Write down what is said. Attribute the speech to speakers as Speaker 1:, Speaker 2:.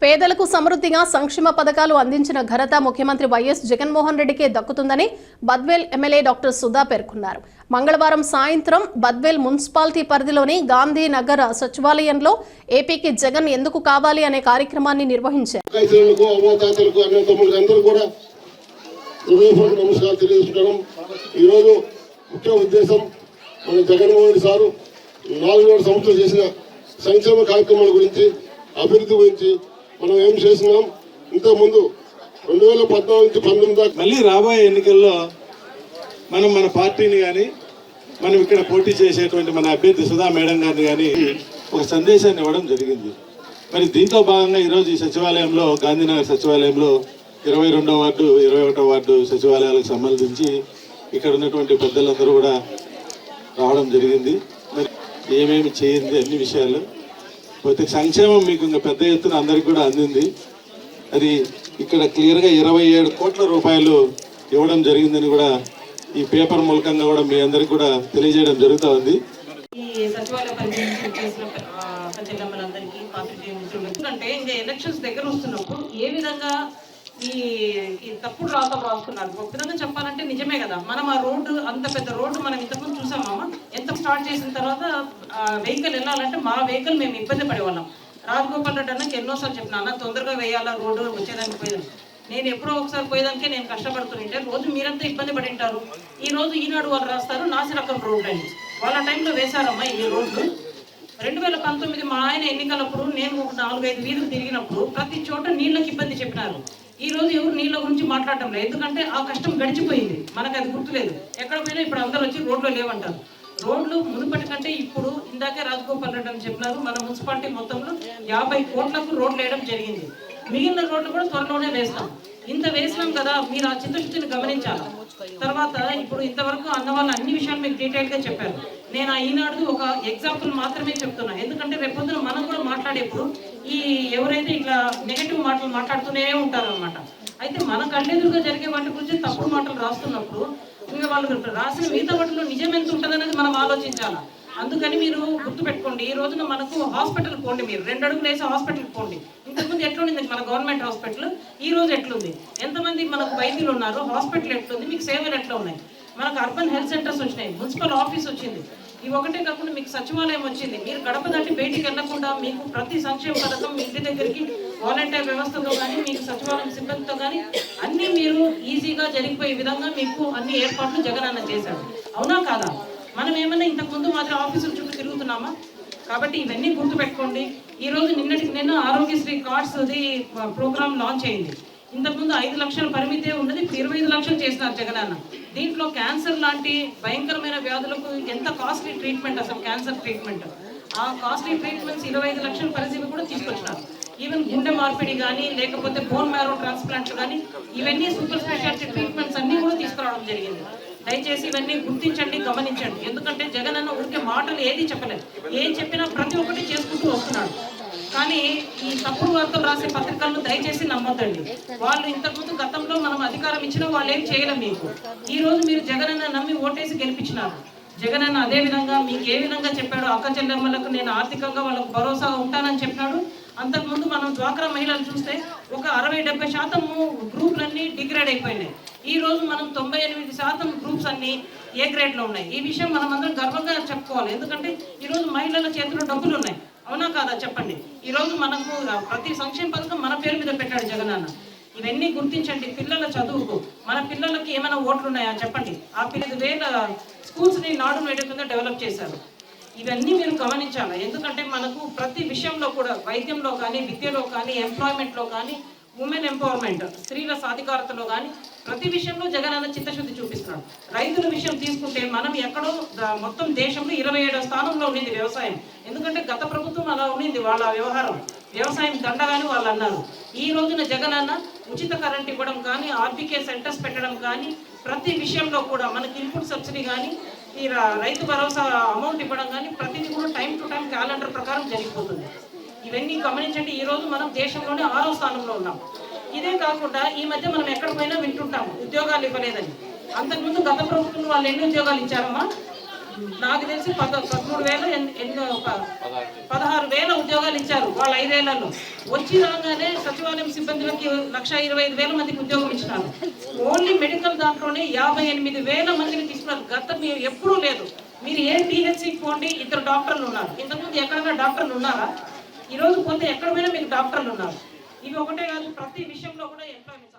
Speaker 1: పేదలకు సమృద్ధిగా సంక్షేమ పథకాలు అందించిన ఘనత ముఖ్యమంత్రి వైఎస్ జగన్మోహన్ రెడ్డికే దక్కుతుందని బద్వేల్ ఎమ్మెల్యే డాక్టర్ సుధా పేర్కొన్నారు. మంగళవారం సాయంత్రం బద్వేల్ మున్సిపాలిటీ పరిధిలోని గాంధీనగర్ సచివాలయంలో ఏపీకి జగన్ ఎందుకు కావాలి అనే కార్యక్రమాన్ని నిర్వహించారు.
Speaker 2: సంక్షేమ కార్యక్రమాల గురించి అభివృద్ధి గురించి మనం ఏం చేసినాం ఇంతకుముందు 2014 నుంచి 19 దాకా
Speaker 3: మళ్ళీ రాబోయే ఎన్నికల్లో మనం మన పార్టీని కానీ మనం ఇక్కడ పోటీ చేసేటువంటి మన అభ్యర్థి సుధా మేడం గారిని కానీ ఒక సందేశాన్ని ఇవ్వడం జరిగింది. మరి దీంతో భాగంగా ఈరోజు ఈ సచివాలయంలో గాంధీనగర్ సచివాలయంలో 22వ వార్డు 21వ వార్డు సచివాలయాలకు సంబంధించి ఇక్కడ ఉన్నటువంటి పెద్దలందరూ కూడా రావడం జరిగింది. మరి ఏమేమి చేయింది అన్ని విషయాలు పోతే సంక్షేమం మీకు ఇంకా పెద్ద ఎత్తున అందరికి కూడా అందింది. అది ఇక్కడ క్లియర్గా 27 కోట్ల రూపాయలు ఇవ్వడం జరిగిందని కూడా ఈ పేపర్ మూలకంగా కూడా మీ అందరికి కూడా తెలియజేయడం జరుగుతూ ఉంది.
Speaker 4: ఈ సచివాలయ పరిధిలో చేసిన ప్రజలందరికీ ఎందుకంటే ఇంకా ఎలక్షన్స్ దగ్గర వస్తున్నప్పుడు ఏ విధంగా ఈ తప్పుడు రాతలు రాస్తున్నారు. ఒక విధంగా చెప్పాలంటే నిజమే కదా. మనం ఆ రోడ్డు అంత పెద్ద రోడ్డు మనం ఇంతకుముందు చూసామమ్మా. ఎంత స్టార్ట్ చేసిన తర్వాత వెహికల్ వెళ్ళాలంటే మా వెహికల్ మేము ఇబ్బంది పడేవాళ్ళం. రాజగోపాల్ రెడ్డి అన్నకి ఎన్నోసార్లు చెప్పిన అన్న తొందరగా వేయాలా రోడ్డు వచ్చేదానికి పోయేదాన్ని. నేను ఎప్పుడో ఒకసారి పోయేదానికే నేను కష్టపడుతుంటే రోజు మీరంతా ఇబ్బంది పడి ఉంటారు. ఈ రోజు ఈనాడు వాళ్ళు రాస్తారు నాసిరకం రోడ్డు అని. వాళ్ళ టైంలో వేశారమ్మా ఈ రోడ్లు. 2019 మా ఆయన ఎన్నికలప్పుడు నేను ఒక 4-5 వీధులు తిరిగినప్పుడు ప్రతి చోట నీళ్ళకి ఇబ్బంది చెప్పినారు. ఈ రోజు ఎవరు నీళ్ళ గురించి మాట్లాడటం లేదు. ఎందుకంటే ఆ కష్టం గడిచిపోయింది, మనకు అది గుర్తులేదు. ఎక్కడ పోయినా ఇప్పుడు అందరూ వచ్చి రోడ్లు లేవంటారు. రోడ్లు మునుపటి కంటే ఇప్పుడు ఇందాకే రాజగోపాల్ రెడ్డి అని చెప్పినారు, మన మున్సిపాలిటీ మొత్తంలో 50 కోట్లకు రోడ్లు వేయడం జరిగింది. మిగిలిన రోడ్లు కూడా త్వరలోనే వేస్తాం. ఇంత వేసినాం కదా, మీరు ఆ చిత్తశుద్ధిని గమనించాలి. తర్వాత ఇప్పుడు ఇంతవరకు అన్న వాళ్ళు అన్ని విషయాలు మీకు డీటెయిల్గా చెప్పారు. నేను ఆ ఈనాడు ఒక ఎగ్జాంపుల్ మాత్రమే చెప్తున్నా. ఎందుకంటే రేపొద్దున మనం కూడా మాట్లాడేప్పుడు ఈ ఎవరైతే ఇట్లా నెగటివ్ మాటలు మాట్లాడుతూనే ఉంటారు అనమాట. అయితే మన కళ్ళెదురుగా జరిగే వాటి గురించి తప్పుడు మాటలు రాస్తున్నప్పుడు ఇంకా వాళ్ళు రాసిన మిగతా వాటిలో నిజం ఎంత ఉంటుంది అనేది మనం ఆలోచించాలి. అందుకని మీరు గుర్తుపెట్టుకోండి, ఈ రోజున మనకు హాస్పిటల్ పోండి, మీరు 2 అడుగులు వేసి హాస్పిటల్కి పోండి. ఇంతకుముందు ఎట్లుంది మన గవర్నమెంట్ హాస్పిటల్, ఈ రోజు ఎట్లుంది, ఎంతమంది మనకు వైద్యులు ఉన్నారు, హాస్పిటల్ ఎట్లుంది, మీకు సేవలు ఎట్లా ఉన్నాయి. మనకు అర్బన్ హెల్త్ సెంటర్స్ వచ్చినాయి, మున్సిపల్ ఆఫీస్ వచ్చింది. ఇవి ఒకటే కాకుండా మీకు సచివాలయం వచ్చింది. మీరు గడప దాటి బయటికి వెళ్లకుండా మీకు ప్రతి సంక్షేమ పథకం మీ ఇంటి దగ్గరికి వాలంటీర్ వ్యవస్థతో కానీ మీకు సచివాలయం సిబ్బందితో కానీ అన్నీ మీరు ఈజీగా జరిగిపోయే విధంగా మీకు అన్ని ఏర్పాట్లు జగన్ అన్న చేశాడు. అవునా కాదా? మనం ఏమన్నా ఇంతకుముందు మాత్రం ఆఫీసుల చుట్టూ తిరుగుతున్నామా? కాబట్టి ఇవన్నీ గుర్తుపెట్టుకోండి. ఈరోజు నిన్న ఆరోగ్యశ్రీ కార్డ్స్ ప్రోగ్రామ్ లాంచ్ అయింది. ఇంతకుముందు 5 లక్షల పరిమితే ఉన్నది, 25 లక్షలు చేసినారు జగన్ అన్న. దీంట్లో క్యాన్సర్ లాంటి భయంకరమైన వ్యాధులకు ఎంత కాస్ట్లీ ట్రీట్మెంట్, అసలు క్యాన్సర్ ట్రీట్మెంట్, ఆ కాస్ట్లీ ట్రీట్మెంట్స్ 25 లక్షల పరిధి కూడా తీసుకొచ్చినారు. ఈవెన్ గుండె మార్పిడి కానీ లేకపోతే బోన్ మ్యారో ట్రాన్స్ప్లాంట్లు కానీ ఇవన్నీ సూపర్ స్పెషాలిటీ ట్రీట్మెంట్స్ అన్నీ కూడా తీసుకురావడం జరిగింది. దయచేసి ఇవన్నీ గుర్తించండి, గమనించండి. ఎందుకంటే జగన్ అన్న ఊరికే మాటలు ఏది చెప్పలేదు, ఏం చెప్పినా ప్రతి ఒక్కటి చేసుకుంటూ వస్తున్నాడు. కానీ ఈ తప్పుడు వార్తలు రాసే పత్రికలను దయచేసి నమ్మొద్దండి. వాళ్ళు ఇంతకుముందు గతంలో మనం అధికారం ఇచ్చినా వాళ్ళు ఏం చేయలేం మీకు. ఈ రోజు మీరు జగన్ అన్న నమ్మి ఓటేసి గెలిపించినారు. జగన్ అన్న అదే విధంగా మీకు ఏ విధంగా చెప్పాడు, అక్క చెల్లెమ్మలకు నేను ఆర్థికంగా వాళ్ళకు భరోసా ఉంటానని చెప్పినాడు. అంతకుముందు మనం డ్వాక్రా మహిళలు చూస్తే ఒక 60-70% గ్రూపులన్నీ డిగ్రేడ్ అయిపోయినాయి. ఈ రోజు మనం 98% గ్రూప్స్ అన్ని ఏ గ్రేడ్లో ఉన్నాయి. ఈ విషయం మనం అందరం గర్వంగా చెప్పుకోవాలి. ఎందుకంటే ఈరోజు మహిళల చేతిలో డబ్బులు ఉన్నాయి. అవునా కాదా చెప్పండి. ఈరోజు మనకు ప్రతి సంక్షేమ పథకం మన పేరు మీద పెట్టాడు జగన్ అన్న. ఇవన్నీ గుర్తించండి. పిల్లల చదువుకు మన పిల్లలకి ఏమైనా ఓట్లు ఉన్నాయా చెప్పండి. ఆ 5,000 స్కూల్స్ని నాడు నేడు కింద డెవలప్ చేశారు. ఇవన్నీ మీరు గమనించాలి. ఎందుకంటే మనకు ప్రతి విషయంలో కూడా వైద్యంలో కానీ, విద్యలో కానీ, ఎంప్లాయ్మెంట్లో కానీ, ఉమెన్ ఎంపవర్మెంట్ స్త్రీల సాధికారతలో కానీ ప్రతి విషయంలో జగన్ అన్న చిత్తశుద్ధి చూపిస్తున్నాడు. రైతుల విషయం తీసుకుంటే మనం ఎక్కడో మొత్తం దేశంలో 27వ స్థానంలో ఉండింది వ్యవసాయం. ఎందుకంటే గత ప్రభుత్వం అలా ఉండింది వాళ్ళ వ్యవహారం, వ్యవసాయం దండగాని వాళ్ళు అన్నారు. ఈ రోజున జగన్ అన్న ఉచిత కరెంట్ ఇవ్వడం కానీ, ఆర్బీకే సెంటర్స్ పెట్టడం కానీ, ప్రతి విషయంలో కూడా మనకి ఇన్పుట్ సబ్సిడీ కానీ, ఈ రైతు భరోసా అమౌంట్ ఇవ్వడం కానీ ప్రతిదీ కూడా టైం టు టైం క్యాలెండర్ ప్రకారం జరిగిపోతుంది. ఇవన్నీ గమనించండి. ఈ రోజు మనం దేశంలోనే 6వ స్థానంలో ఉన్నాం. ఇదే కాకుండా ఈ మధ్య మనం ఎక్కడ పోయినా వింటుంటాము ఉద్యోగాలు ఇవ్వలేదని. అంతకుముందు గత ప్రభుత్వం వాళ్ళు ఎన్ని ఉద్యోగాలు ఇచ్చారమ్మా? నాకు తెలిసి 13,000 16,000 ఉద్యోగాలు ఇచ్చారు వాళ్ళ 5 ఏళ్లలో. వచ్చి రాగానే సచివాలయం సిబ్బందులకి 1,25,000 మందికి ఉద్యోగం ఇచ్చినారు. ఓన్లీ మెడికల్ దాంట్లోనే 58,000 మందిని తీసుకున్నారు. గతం ఎప్పుడూ లేదు. మీరు ఏ పిహెచ్సికి పోండి, 2 డాక్టర్లు ఉన్నారు. ఇంతకుముందు ఎక్కడైనా డాక్టర్లు ఉన్నారా? ఈరోజు పోతే ఎక్కడ పోయినా మీకు డాక్టర్లు ఉన్నారు. ఇవి ఒకటే కాదు, ప్రతి విషయంలో కూడా ఎంప్లాయ్మెంట్